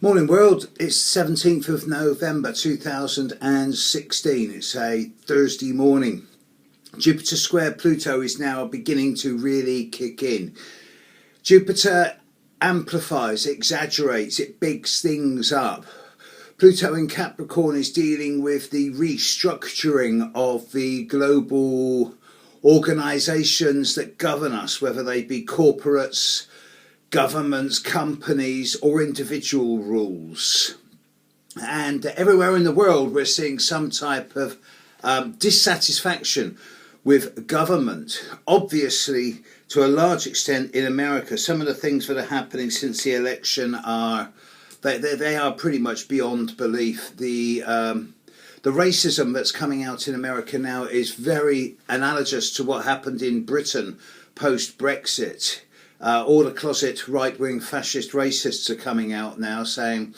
Morning world, it's 17th of November 2016. It's a Thursday morning. Jupiter square Pluto is now beginning to really kick in. Jupiter amplifies, exaggerates, it bigs things up. Pluto in Capricorn is dealing with the restructuring of the global organisations that govern us, whether they be corporates, governments, companies or individual rules. And everywhere in the world we're seeing some type of dissatisfaction with government. Obviously, to a large extent in America, some of the things that are happening since the election are they are pretty much beyond belief. The racism that's coming out in America now is very analogous to what happened in Britain post-Brexit. All the closet right-wing fascist racists are coming out now saying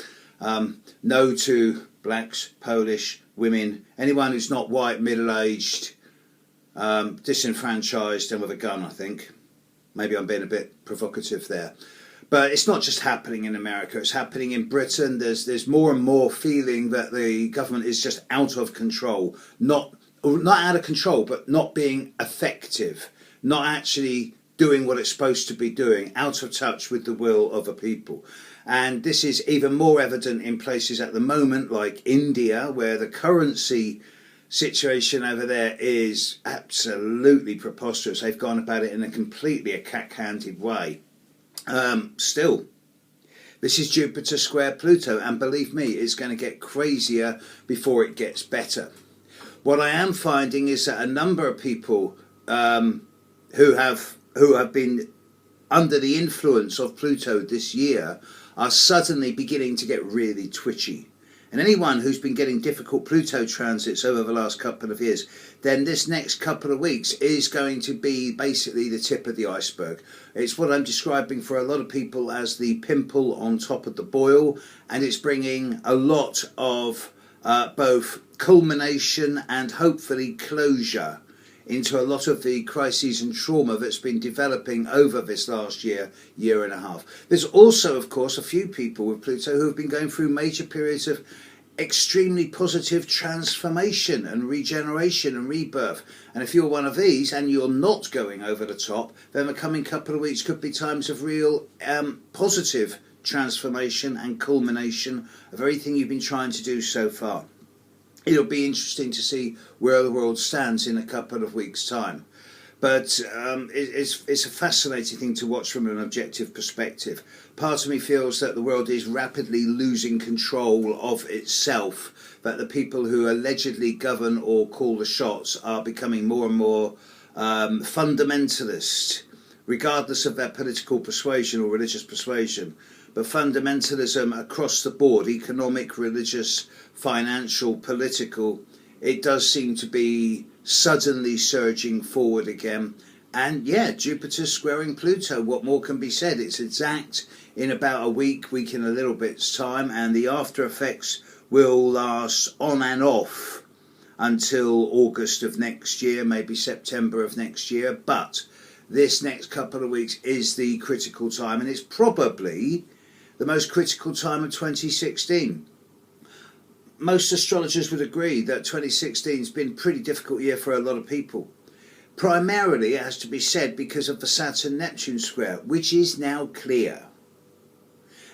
no to blacks, Polish, women, anyone who's not white, middle-aged, disenfranchised and with a gun, I think. Maybe I'm being a bit provocative there. But it's not just happening in America, it's happening in Britain. There's more and more feeling that the government is just out of control. Not out of control, but not being effective. Not actually doing what it's supposed to be doing, out of touch with the will of the people. And this is even more evident in places at the moment like India, where the currency situation over there is absolutely preposterous. They've gone about it in a completely cack-handed way. Still, this is Jupiter square Pluto, and believe me, it's going to get crazier before it gets better. What I am finding is that a number of people who have been under the influence of Pluto this year are suddenly beginning to get really twitchy. And anyone who's been getting difficult Pluto transits over the last couple of years, then this next couple of weeks is going to be basically the tip of the iceberg. It's what I'm describing for a lot of people as the pimple on top of the boil, and it's bringing a lot of both culmination and hopefully closure into a lot of the crises and trauma that's been developing over this last year and a half. There's also, of course, a few people with Pluto who have been going through major periods of extremely positive transformation and regeneration and rebirth. And if you're one of these and you're not going over the top, then the coming couple of weeks could be times of real positive transformation and culmination of everything you've been trying to do so far. It'll be interesting to see where the world stands in a couple of weeks' time. But it's a fascinating thing to watch from an objective perspective. Part of me feels that the world is rapidly losing control of itself, that the people who allegedly govern or call the shots are becoming more and more fundamentalist, regardless of their political persuasion or religious persuasion. But fundamentalism across the board, economic, religious, financial, political, it does seem to be suddenly surging forward again. And yeah, Jupiter squaring Pluto, what more can be said? It's exact in about a week in a little bit's time, and the after effects will last on and off until August of next year, maybe September of next year. But this next couple of weeks is the critical time, and it's probably the most critical time of 2016. Most astrologers would agree that 2016 has been a pretty difficult year for a lot of people. Primarily, it has to be said, because of the Saturn-Neptune square, which is now clear.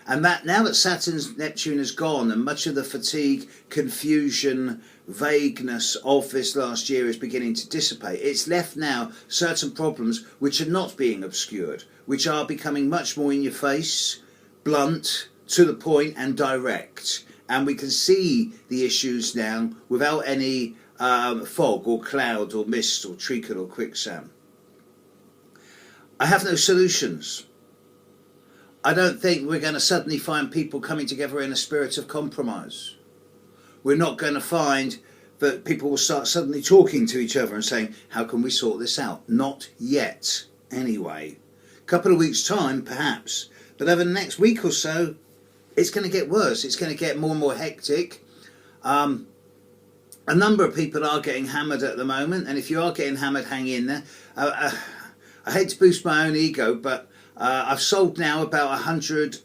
And that now that Saturn's Neptune is gone and much of the fatigue, confusion, vagueness of this last year is beginning to dissipate, it's left now certain problems which are not being obscured, which are becoming much more in your face, blunt, to the point and direct. And we can see the issues now without any fog or cloud or mist or treacle or quicksand. I have no solutions. I don't think we're going to suddenly find people coming together in a spirit of compromise. We're not going to find that people will start suddenly talking to each other and saying, how can we sort this out? Not yet, anyway. A couple of weeks' time, perhaps. But over the next week or so, it's going to get worse. It's going to get more and more hectic. A number of people are getting hammered at the moment, and if you are getting hammered, hang in there. I hate to boost my own ego, but I've sold now about 100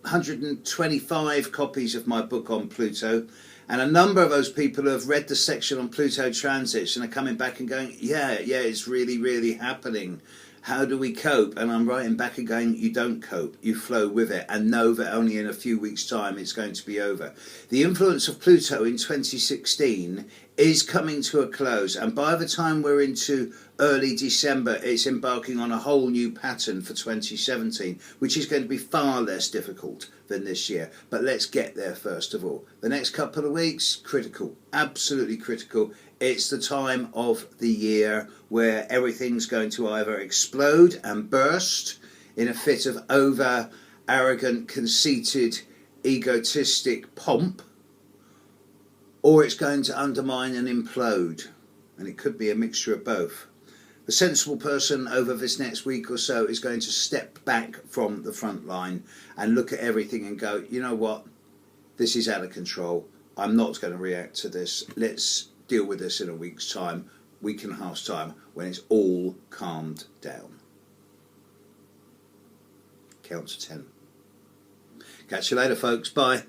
125 copies of my book on Pluto, and a number of those people who have read the section on Pluto transits and are coming back and going, yeah, it's really, really happening. How do we cope? And I'm writing back and going, you don't cope, you flow with it, and know that only in a few weeks' time it's going to be over. The influence of Pluto in 2016 is coming to a close, and by the time we're into early December, it's embarking on a whole new pattern for 2017, which is going to be far less difficult than this year. But let's get there first of all. The next couple of weeks, critical, absolutely critical. It's the time of the year where everything's going to either explode and burst in a fit of over arrogant, conceited, egotistic pomp, or it's going to undermine and implode, and it could be a mixture of both. The sensible person over this next week or so is going to step back from the front line and look at everything and go, you know what, this is out of control. I'm not going to react to this. Let's deal with this in a week's time, week and a half's time, when it's all calmed down. Count to 10. Catch you later, folks. Bye.